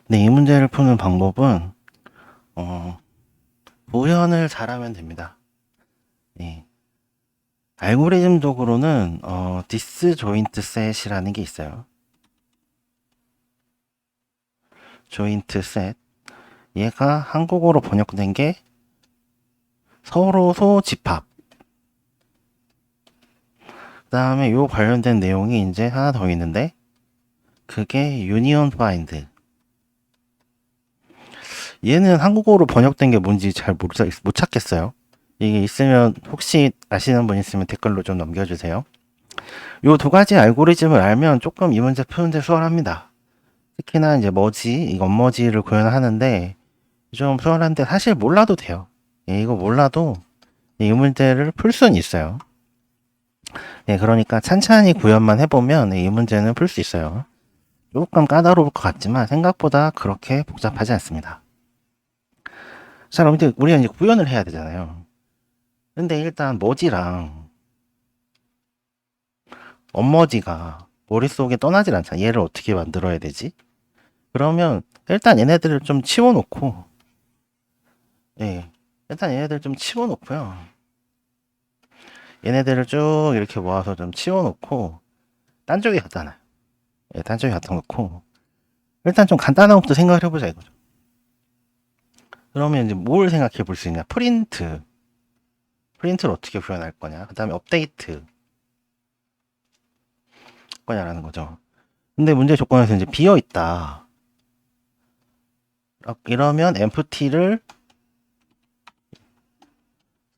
네, 이 문제를 푸는 방법은 어, 보현을 잘하면 됩니다. 네. 알고리즘적으로는 디스조인트 셋이라는 게 있어요. 조인트 셋. 얘가 한국어로 번역된 게 서로소 집합. 그다음에 요 관련된 내용이 이제 하나 더 있는데 그게 유니온 파인드. 얘는 한국어로 번역된 게 뭔지 잘 못 찾겠어요. 이게 있으면 혹시 아시는 분 있으면 댓글로 좀 남겨주세요. 요 두 가지 알고리즘을 알면 조금 이 문제 푸는데 수월합니다. 특히나 이제 머지, 이거 엄머지를 구현하는데 좀 수월한데 사실 몰라도 돼요. 예, 이거 몰라도 이 문제를 풀 수는 있어요. 예, 그러니까 찬찬히 구현만 해보면 이 문제는 풀 수 있어요. 조금 까다로울 것 같지만 생각보다 그렇게 복잡하지 않습니다. 자, 그럼 이제 우리가 이제 구현을 해야 되잖아요. 근데 일단 머지랑 엄머지가 머릿속에 떠나질 않잖아. 얘를 어떻게 만들어야 되지? 그러면 일단 얘네들을 좀 치워놓고, 예, 일단 얘네들 좀 치워놓고요. 얘네들을 쭉 이렇게 모아서 좀 치워놓고, 딴 쪽에 갖다 놔요. 예, 딴 쪽에 갖다 놓고, 일단 좀 간단한 것부터 생각을 해보자 이거죠. 그러면 이제 뭘 생각해 볼 수 있냐? 프린트. 프린트를 어떻게 구현할 거냐? 그 다음에 업데이트 거냐라는 거죠. 근데 문제 조건에서 이제 비어 있다. 이러면 empty를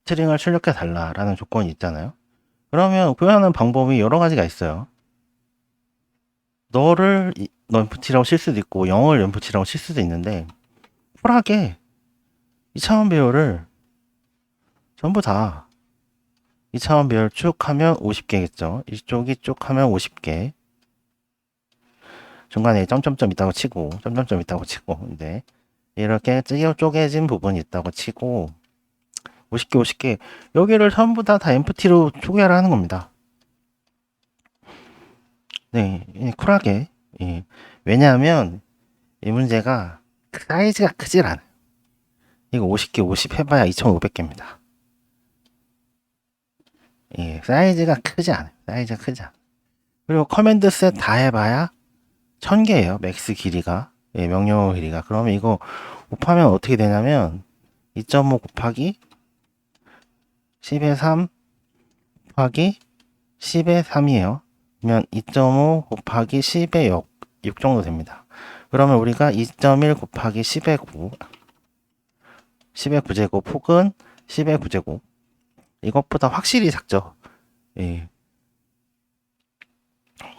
스트링을 출력해 달라라는 조건이 있잖아요. 그러면 구현하는 방법이 여러 가지가 있어요. 너를 empty라고 칠 수도 있고 0을 empty라고 칠 수도 있는데 쿨하게 2차원 배열을 전부 다 2차원 배열 쭉 하면 50개겠죠. 이쪽이 쭉 하면 50개. 중간에 점점점 있다고 치고 점점점 있다고 치고 근데 이렇게 쪼개진 부분이 있다고 치고 50개 50개 여기를 전부 다 empty로 초기화를 하는 겁니다. 네, 쿨하게. 예. 왜냐하면 이 문제가 사이즈가 크질 않아요. 이거 50개 50 해봐야 2,500개입니다. 예, 사이즈가 크지 않아요. 사이즈가 크지 않아요. 그리고 커맨드 셋 다 해봐야 1000개예요. 맥스 길이가. 예, 명령어 길이가. 그러면 이거 곱하면 어떻게 되냐면 2.5 곱하기 10의 3 곱하기 10의 3이에요. 그러면 2.5 곱하기 10의 6 정도 됩니다. 그러면 우리가 2.1 곱하기 10의 9 10의 9제곱 혹은 10의 9제곱 이것보다 확실히 작죠. 예.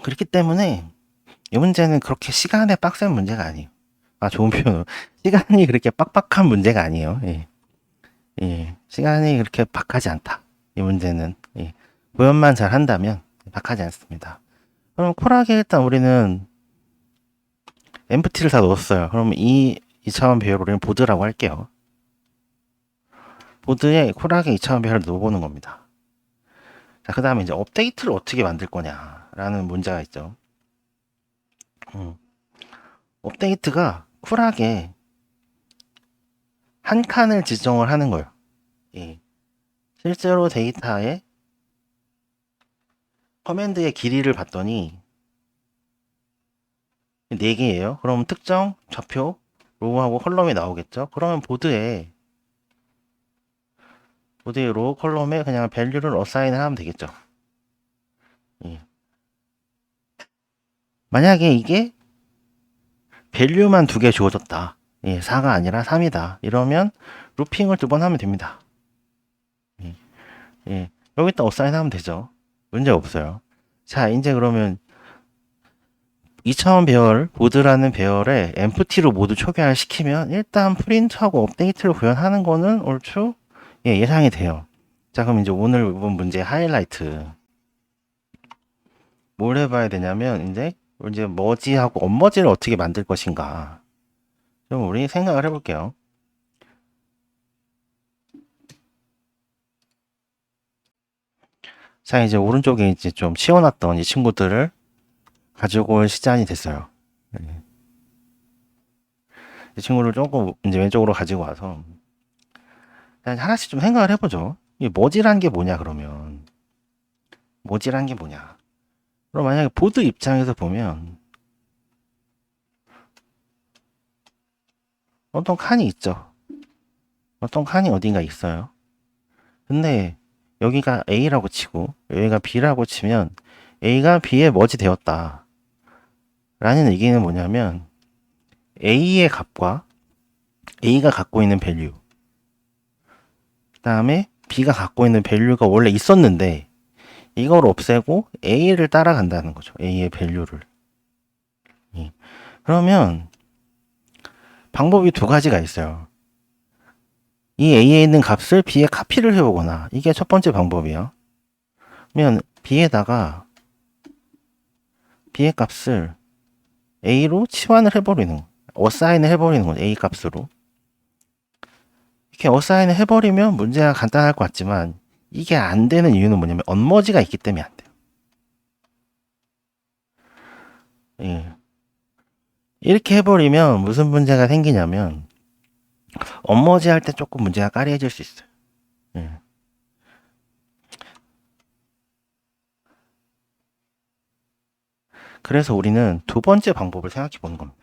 그렇기 때문에 이 문제는 그렇게 시간에 빡센 문제가 아니에요. 아, 좋은 표현. 시간이 그렇게 빡빡한 문제가 아니에요. 예. 예. 시간이 그렇게 박하지 않다. 이 문제는. 예. 구현만 잘 한다면 박하지 않습니다. 그럼 쿨하게 일단 우리는 empty를 다 넣었어요. 그럼 이 2차원 배열을 우리는 보드라고 할게요. 보드에 쿨하게 2차원 배열을 넣어보는 겁니다. 자, 그 다음에 이제 업데이트를 어떻게 만들 거냐라는 문제가 있죠. 업데이트가 쿨하게 한 칸을 지정을 하는 거예요. 예. 실제로 데이터에 커맨드의 길이를 봤더니 4개예요. 그럼 특정 좌표 로우하고 컬럼이 나오겠죠. 그러면 보드에 로우 컬럼에 그냥 밸류를 어사인을 하면 되겠죠. 예. 만약에 이게 밸류만 2개 주어졌다. 예, 4가 아니라 3이다. 이러면 루핑을 2번 하면 됩니다. 예. 예. 여기다 어사인 하면 되죠. 문제 없어요. 자, 이제 그러면 2차원 배열, 보드라는 배열에 empty로 모두 초기화를 시키면 일단 프린트하고 업데이트를 구현하는 거는 얼추 예상이 돼요. 자, 그럼 이제 오늘 이번 문제 하이라이트. 뭘 해봐야 되냐면 이제 머지하고 언머지를 어떻게 만들 것인가. 좀 우리 생각을 해볼게요. 자, 이제 오른쪽에 이제 좀 치워놨던 이 친구들을 가지고 올 시간이 됐어요. 네. 이 친구를 조금 이제 왼쪽으로 가지고 와서 그냥 하나씩 좀 생각을 해보죠. 이 머지란 게 뭐냐 그러면 머지란 게 뭐냐? 그럼 만약에 보드 입장에서 보면 어떤 칸이 있죠. 어떤 칸이 어딘가 있어요. 근데 여기가 A라고 치고 여기가 B라고 치면 A가 B에 머지 되었다 라는 얘기는 뭐냐면 A의 값과 A가 갖고 있는 밸류 그 다음에 B가 갖고 있는 밸류가 원래 있었는데 이걸 없애고 A를 따라간다는 거죠. A의 밸류를. 그러면 방법이 두 가지가 있어요. 이 A에 있는 값을 B에 카피를 해보거나 이게 첫 번째 방법이에요. 그러면 B에다가 B의 값을 A로 치환을 해버리는 어사인을 해버리는 거죠. A 값으로. 이렇게 어사인을 해버리면 문제가 간단할 것 같지만 이게 안 되는 이유는 뭐냐면 언머지가 있기 때문에 안 돼요. 예. 이렇게 해버리면 무슨 문제가 생기냐면 언머지 할 때 조금 문제가 까리해질 수 있어요. 예. 그래서 우리는 두 번째 방법을 생각해 보는 겁니다.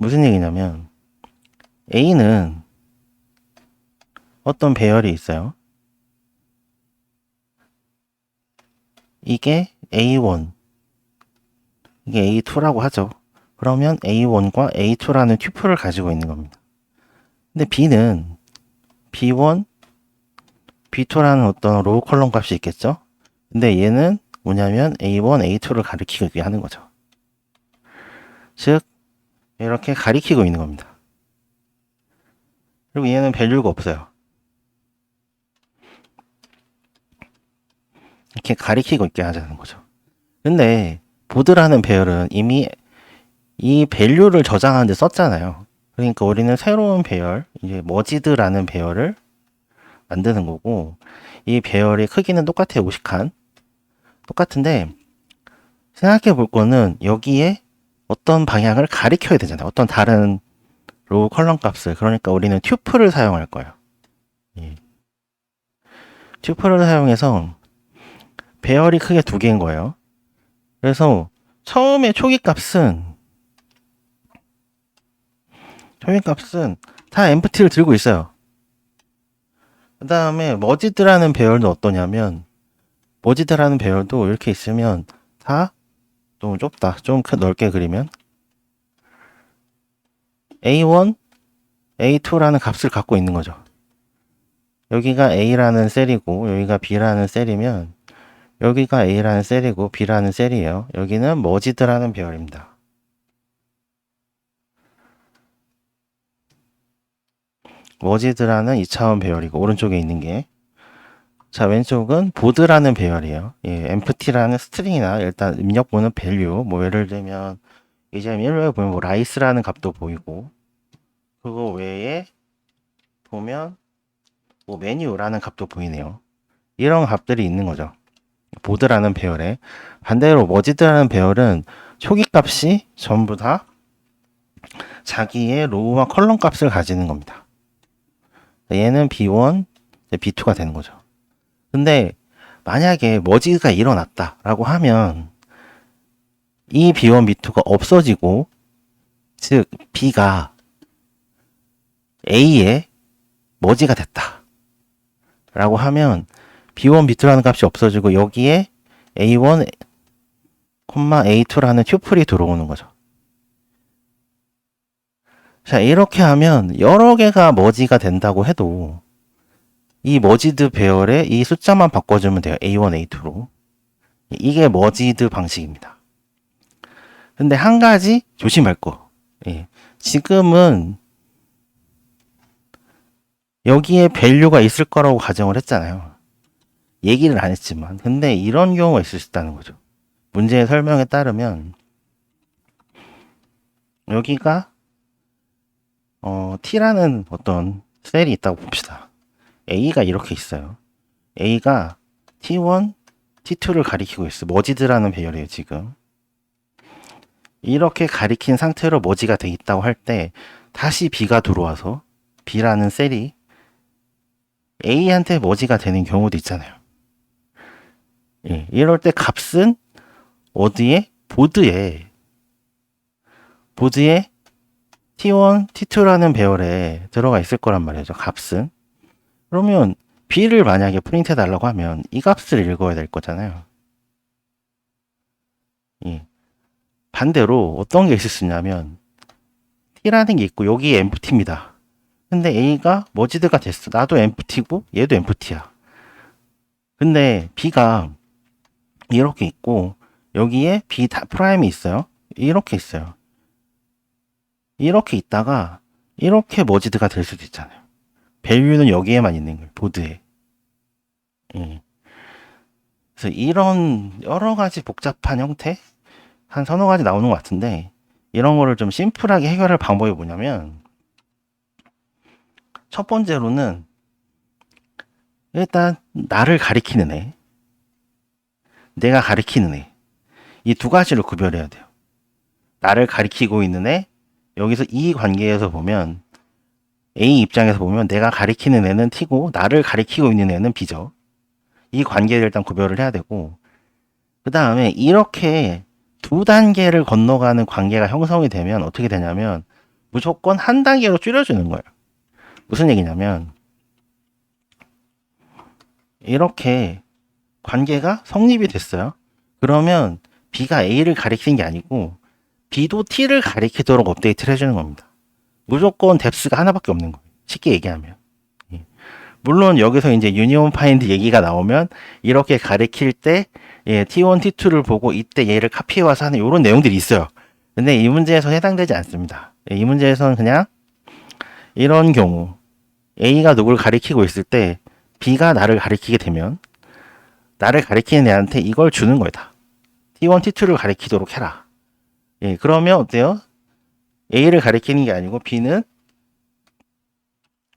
무슨 얘기냐면 A는 어떤 배열이 있어요. 이게 A1, 이게 A2라고 하죠. 그러면 A1과 A2라는 튜플을 가지고 있는 겁니다. 근데 B는 B1, B2라는 어떤 로우 컬럼 값이 있겠죠. 근데 얘는 뭐냐면 A1, A2를 가리키기 위해 하는 거죠. 즉 이렇게 가리키고 있는 겁니다. 그리고 얘는 밸류가 없어요. 이렇게 가리키고 있게 하자는 거죠. 근데 보드라는 배열은 이미 이 밸류를 저장하는 데 썼잖아요. 그러니까 우리는 새로운 배열, 이제 머지드라는 배열을 만드는 거고 이 배열의 크기는 똑같아요. 50칸. 똑같은데 생각해 볼 거는 여기에 어떤 방향을 가리켜야 되잖아요. 어떤 다른 로우 컬럼 값을. 그러니까 우리는 튜플을 사용할 거예요. 예. 튜플을 사용해서 배열이 크게 두 개인 거예요. 그래서 처음에 초기 값은 다 empty를 들고 있어요. 그 다음에 머지드라는 배열도 어떠냐면 머지드라는 배열도 이렇게 있으면 다 너무 좁다. 좀 넓게 그리면 A1, A2라는 값을 갖고 있는 거죠. 여기가 A라는 셀이고 여기가 B라는 셀이면 여기가 A라는 셀이고 B라는 셀이에요. 여기는 머지드라는 배열입니다. 머지드라는 2차원 배열이고 오른쪽에 있는 게 자 왼쪽은 보드라는 배열이에요. 예, empty라는 스트링이나 일단 입력보는 밸류 뭐 예를 들면 이제 1에 보면 뭐 라이스라는 값도 보이고 그거 외에 보면 뭐 메뉴라는 값도 보이네요. 이런 값들이 있는 거죠. 보드라는 배열에 반대로 머지드라는 배열은 초기 값이 전부 다 자기의 로우와 컬럼 값을 가지는 겁니다. 얘는 B1, B2가 되는 거죠. 근데 만약에 머지가 일어났다라고 하면 이 B1, B2가 없어지고 즉 B가 A의 머지가 됐다 라고 하면 B1, B2라는 값이 없어지고 여기에 A1, A2라는 튜플이 들어오는 거죠. 자 이렇게 하면 여러 개가 머지가 된다고 해도 이 머지드 배열에 이 숫자만 바꿔주면 돼요. A1, A2로. 이게 머지드 방식입니다. 근데 한 가지 조심할 거. 예. 지금은 여기에 밸류가 있을 거라고 가정을 했잖아요. 얘기를 안 했지만. 근데 이런 경우가 있을 수 있다는 거죠. 문제의 설명에 따르면 여기가 T라는 어떤 셀이 있다고 봅시다. A가 이렇게 있어요. A가 T1, T2를 가리키고 있어. 머지드라는 배열이에요, 지금. 이렇게 가리킨 상태로 머지가 돼 있다고 할 때 다시 B가 들어와서 B라는 셀이 A한테 머지가 되는 경우도 있잖아요. 예, 이럴 때 값은 어디에? 보드에 T1, T2라는 배열에 들어가 있을 거란 말이죠. 값은. 그러면 B를 만약에 프린트해 달라고 하면 이 값을 읽어야 될 거잖아요. 예. 반대로 어떤 게 있을 수 있냐면 T라는 게 있고 여기 empty입니다. 근데 A가 머지드가 됐어. 나도 empty고 얘도 empty야. 근데 B가 이렇게 있고 여기에 B 프라임이 있어요. 이렇게 있어요. 이렇게 있다가 이렇게 머지드가 될 수도 있잖아요. 밸류는 여기에만 있는 거예요. 보드에. 예. 그래서 이런 여러 가지 복잡한 형태 한 서너 가지 나오는 것 같은데 이런 거를 좀 심플하게 해결할 방법이 뭐냐면 첫 번째로는 일단 나를 가리키는 애, 내가 가리키는 애, 이 두 가지를 구별해야 돼요. 나를 가리키고 있는 애, 여기서 이 관계에서 보면 A 입장에서 보면 내가 가리키는 애는 T고 나를 가리키고 있는 애는 B죠. 이 관계를 일단 구별을 해야 되고 그 다음에 이렇게 두 단계를 건너가는 관계가 형성이 되면 어떻게 되냐면 무조건 한 단계로 줄여주는 거예요. 무슨 얘기냐면 이렇게 관계가 성립이 됐어요. 그러면 B가 A를 가리키는 게 아니고 B도 T를 가리키도록 업데이트를 해주는 겁니다. 무조건 뎁스가 하나밖에 없는 거예요. 쉽게 얘기하면. 예. 물론 여기서 이제 유니온 파인드 얘기가 나오면 이렇게 가리킬 때 예, T1, T2를 보고 이때 얘를 카피해와서 하는 이런 내용들이 있어요. 근데 이 문제에서 해당되지 않습니다. 예, 이 문제에서는 그냥 이런 경우 A가 누굴 가리키고 있을 때 B가 나를 가리키게 되면 나를 가리키는 애한테 이걸 주는 거다. T1, T2를 가리키도록 해라. 예, 그러면 어때요? A를 가리키는 게 아니고 B는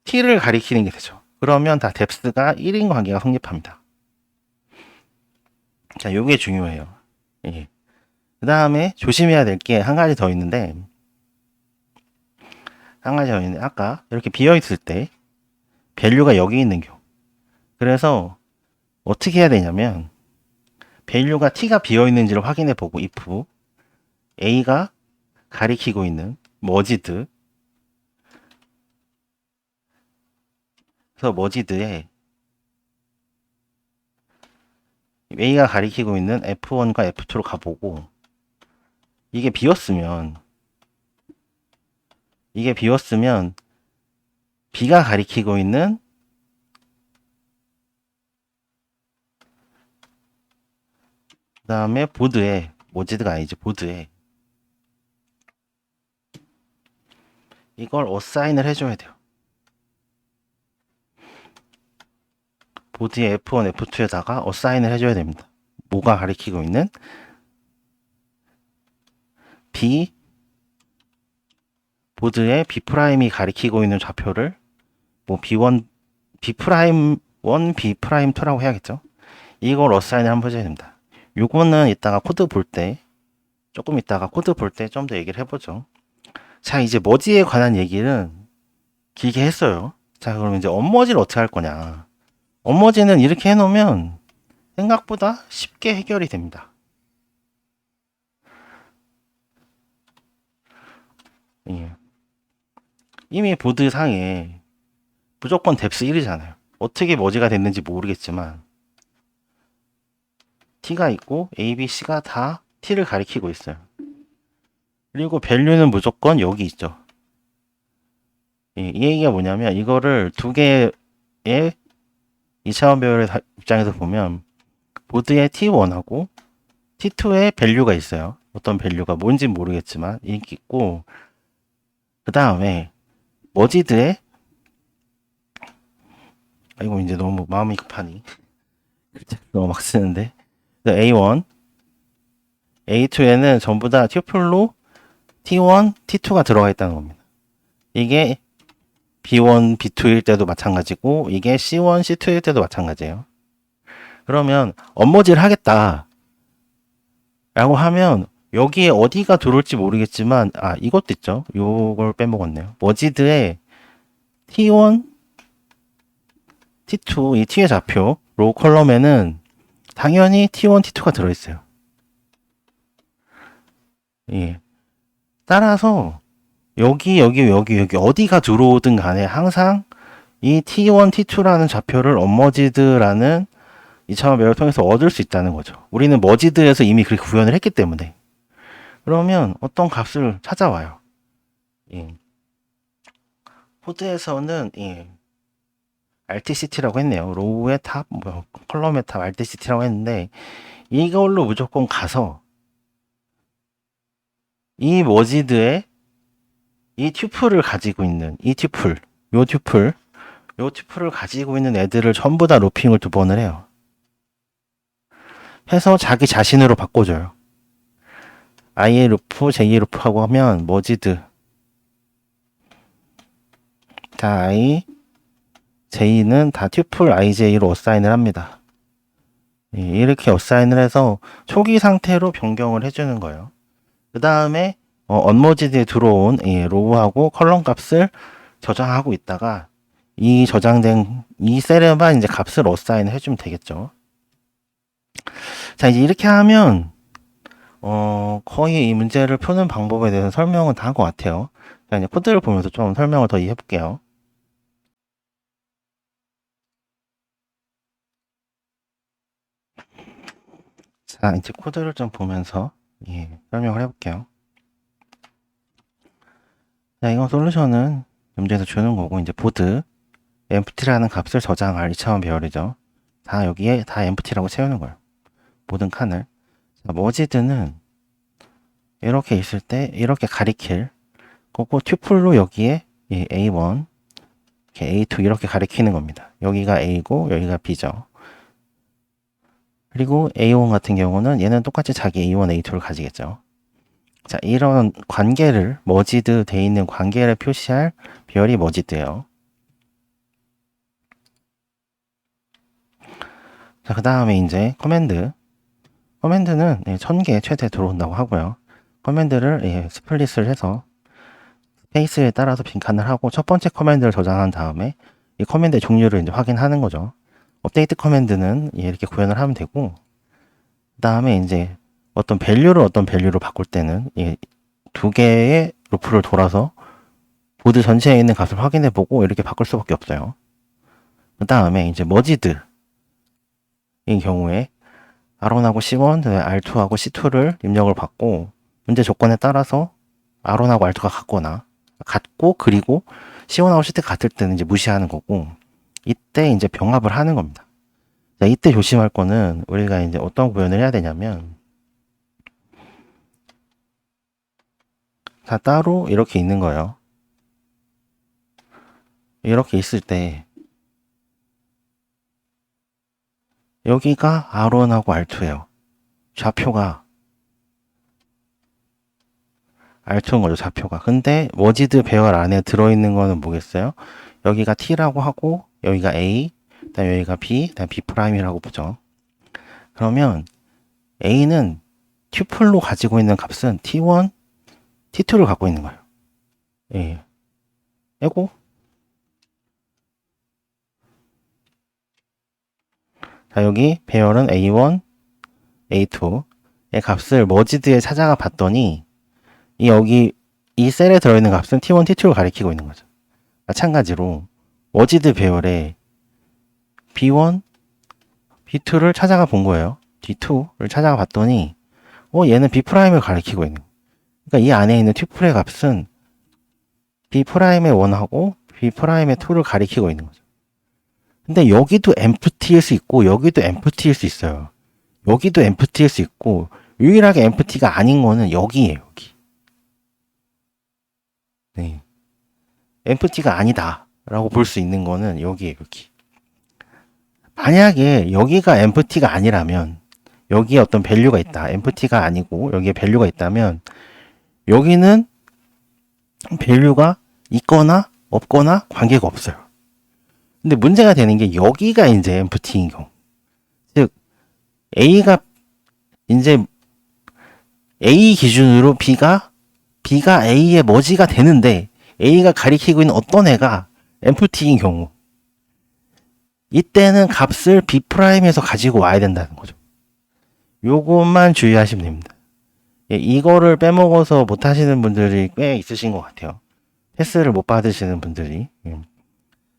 T를 가리키는 게 되죠. 그러면 다 뎁스가 1인 관계가 성립합니다. 자, 요게 중요해요. 예. 그 다음에 조심해야 될 게 한 가지 더 있는데, 아까 이렇게 비어있을 때, 밸류가 여기 있는 경우. 그래서 어떻게 해야 되냐면, 밸류가 T가 비어있는지를 확인해 보고, if A가 가리키고 있는 머지드, 그래서 머지드에 A가 가리키고 있는 F1과 F2로 가보고, 이게 비었으면 B가 가리키고 있는 그 다음에 보드에 머지드가 아니지 보드에 이걸 어사인을 해줘야 돼요. 보드에 F1, F2에다가 어사인을 해줘야 됩니다. 뭐가 가리키고 있는 B 보드에 B'이 가리키고 있는 좌표를 뭐 B1, B'1, B'2라고 해야겠죠. 이걸 어사인을 한번 해줘야 됩니다. 요거는 이따가 코드 볼 때 조금 이따가 코드 볼 때 좀 더 얘기를 해보죠. 자, 이제 머지에 관한 얘기는 길게 했어요. 자, 그럼 이제 언머지를 어떻게 할 거냐. 언머지는 이렇게 해놓으면 생각보다 쉽게 해결이 됩니다. 예. 이미 보드 상에 무조건 뎁스 1이잖아요. 어떻게 머지가 됐는지 모르겠지만 T가 있고 A, B, C가 다 T를 가리키고 있어요. 그리고 밸류는 무조건 여기 있죠. 예, 이 얘기가 뭐냐면 이거를 두 개의 2차원 배열의 입장에서 보면 보드에 T1하고 T2에 밸류가 있어요. 어떤 밸류가 뭔지 모르겠지만 이렇게 있고 그 다음에 머지드에 이거 이제 너무 마음이 급하니 글자를 너무 막 쓰는데 A1, A2에는 전부 다 튜플로 T1, T2가 들어가 있다는 겁니다. 이게 B1, B2일 때도 마찬가지고 이게 C1, C2일 때도 마찬가지예요. 그러면 언머지를 하겠다 라고 하면 여기에 어디가 들어올지 모르겠지만, 이것도 있죠. 요걸 빼먹었네요. 머지드에 T1, T2, 이 T의 좌표, 로 컬럼에는 당연히 T1, T2가 들어있어요. 예. 따라서, 여기 어디가 들어오든 간에 항상 이 T1, T2라는 좌표를 언머지드라는 2차원 배열을 통해서 얻을 수 있다는 거죠. 우리는 머지드에서 이미 그렇게 구현을 했기 때문에. 그러면 어떤 값을 찾아와요. 예. 코드에서는 RTCT라고 했네요. 로우의 탑, 컬럼의 탑 RTCT라고 했는데 이걸로 무조건 가서 이 머지드에 이 튜플을 가지고 있는 이 튜플, 요 튜플을 가지고 있는 애들을 전부 다 로핑을 2번을 해요. 해서 자기 자신으로 바꿔줘요. i의 루프, j의 루프하고 하면 머지드 다 i, j는 다 튜플 ij로 어사인을 합니다. 이렇게 어사인을 해서 초기 상태로 변경을 해주는 거예요. 그 다음에 언머지드에 들어온 로우하고 컬럼 값을 저장하고 있다가 이 저장된 이 셀에만 이제 값을 어사인을 해주면 되겠죠. 자, 이제 이렇게 하면 거의 이 문제를 푸는 방법에 대해서 설명은 다 한 것 같아요. 자, 이제 코드를 보면서 좀 설명을 더 이해해 볼게요. 자, 이제 코드를 좀 보면서 설명을 해볼게요. 자, 이건 솔루션은 문제에서 주는 거고, 이제 보드 empty라는 값을 저장할 2차원 배열이죠. 다 여기에 다 empty라고 채우는 거예요. 모든 칸을. 자, 머지드는 이렇게 있을 때 이렇게 가리킬 거고, 튜플로 여기에 A1, A2 이렇게 가리키는 겁니다. 여기가 A고 여기가 B죠. 그리고 A1 같은 경우는 얘는 똑같이 자기 A1, A2를 가지겠죠. 자, 이런 관계를 머지드 돼 있는 관계를 표시할 배열이 머지드예요. 자, 그 다음에 이제 커맨드는 1000개 최대 들어온다고 하고요. 커맨드를 스플릿을 해서 스페이스에 따라서 빈칸을 하고 첫 번째 커맨드를 저장한 다음에 이 커맨드의 종류를 이제 확인하는 거죠. 업데이트 커맨드는 이렇게 구현을 하면 되고, 그 다음에 이제 어떤 밸류로 바꿀 때는 두 개의 루프를 돌아서 보드 전체에 있는 값을 확인해 보고 이렇게 바꿀 수밖에 없어요. 그 다음에 이제 머지드 이 경우에 R1하고 C1, R2하고 C2를 입력을 받고 문제 조건에 따라서 R1하고 R2가 같고 그리고 C1하고 C2가 같을 때는 이제 무시하는 거고, 이때 이제 병합을 하는 겁니다. 자, 이때 조심할 거는 우리가 이제 어떤 구현을 해야 되냐면, 다 따로 이렇게 있는 거예요. 이렇게 있을 때 여기가 R1하고 R2예요. 좌표가 R2인 거죠, 좌표가. 근데 머지드 배열 안에 들어있는 거는 뭐겠어요? 여기가 T라고 하고 여기가 A, 그다음 여기가 B, 그다음 B'이라고 보죠. 그러면 A는 튜플로 가지고 있는 값은 T1, T2를 갖고 있는 거예요. 에고 자, 여기 배열은 A1, A2의 값을 머지드에 찾아가 봤더니 여기 이 셀에 들어있는 값은 T1, T2를 가리키고 있는 거죠. 마찬가지로 머지드 배열에 B1, B2를 찾아가 본 거예요. D2를 찾아가 봤더니 얘는 B'을 가리키고 있는 거예요. 그러니까 이 안에 있는 튜플의 값은 B'의 1하고 B'의 2를 가리키고 있는 거죠. 근데 여기도 empty일 수 있고 여기도 empty일 수 있어요. 여기도 empty일 수 있고 유일하게 empty가 아닌 거는 여기예요. 여기. 네. empty가 아니다 라고 볼 수 있는 거는 여기에요. 여기. 만약에 여기가 empty가 아니라면, 여기에 어떤 밸류가 있다, empty가 아니고 여기에 밸류가 있다면 여기는 밸류가 있거나 없거나 관계가 없어요. 근데 문제가 되는 게 여기가 이제 empty인 경우, 즉 A가 이제 A 기준으로 B가 A의 머지가 되는데 A가 가리키고 있는 어떤 애가 empty인 경우 이때는 값을 B'에서 가지고 와야 된다는 거죠. 요것만 주의하시면 됩니다. 예, 이거를 빼먹어서 못 하시는 분들이 꽤 있으신 것 같아요. 패스를 못 받으시는 분들이. 예.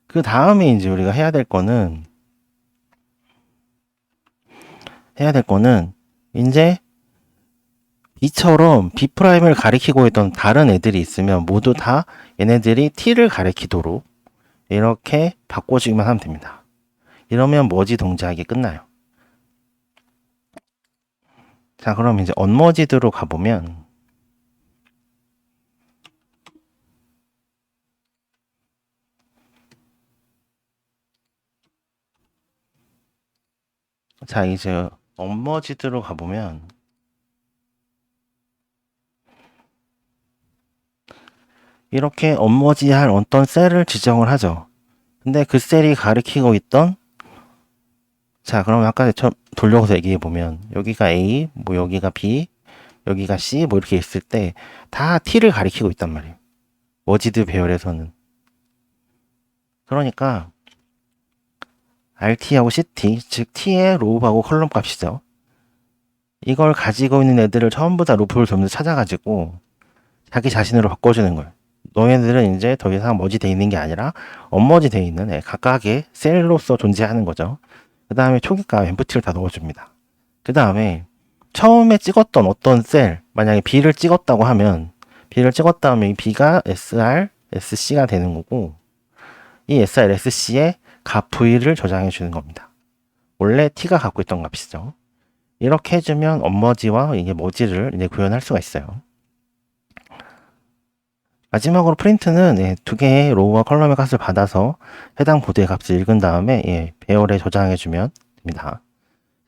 그 다음에 이제 우리가 해야 될 거는 이제 B처럼 B'을 가리키고 있던 다른 애들이 있으면 모두 다 얘네들이 T를 가리키도록 이렇게 바꿔주기만 하면 됩니다. 이러면 머지 동작이 끝나요. 자, 그럼 이제 언머지드로 가보면 자, 이제 언머지드로 가보면 이렇게 언머지할 어떤 셀을 지정을 하죠. 근데 그 셀이 가리키고 있던 자, 그럼 아까 돌려서 얘기해 보면 여기가 A, 뭐 여기가 B, 여기가 C 뭐 이렇게 있을 때 다 T를 가리키고 있단 말이에요. 머지드 배열에서는. 그러니까 RT하고 CT, 즉 T의 로우하고 컬럼 값이죠. 이걸 가지고 있는 애들을 전부 다 루프를 돌면서 찾아가지고 자기 자신으로 바꿔주는 거예요. 너희들은 이제 더 이상 머지 돼 있는 게 아니라 언머지 돼 있는 애, 각각의 셀로서 존재하는 거죠. 그 다음에 초기값 엠프티를 다 넣어줍니다. 그 다음에 처음에 찍었던 어떤 셀, 만약에 B를 찍었다고 하면 B를 찍었다면 이 B가 SR, SC가 되는 거고 이 SR, SC의 값 V를 저장해 주는 겁니다. 원래 T가 갖고 있던 값이죠. 이렇게 해주면 언머지와 이게 머지를 이제 구현할 수가 있어요. 마지막으로 프린트는 두 개의 로우와 컬럼의 값을 받아서 해당 보드의 값을 읽은 다음에 배열에 저장해주면 됩니다.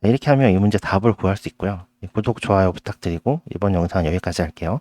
이렇게 하면 이 문제 답을 구할 수 있고요. 구독, 좋아요 부탁드리고 이번 영상은 여기까지 할게요.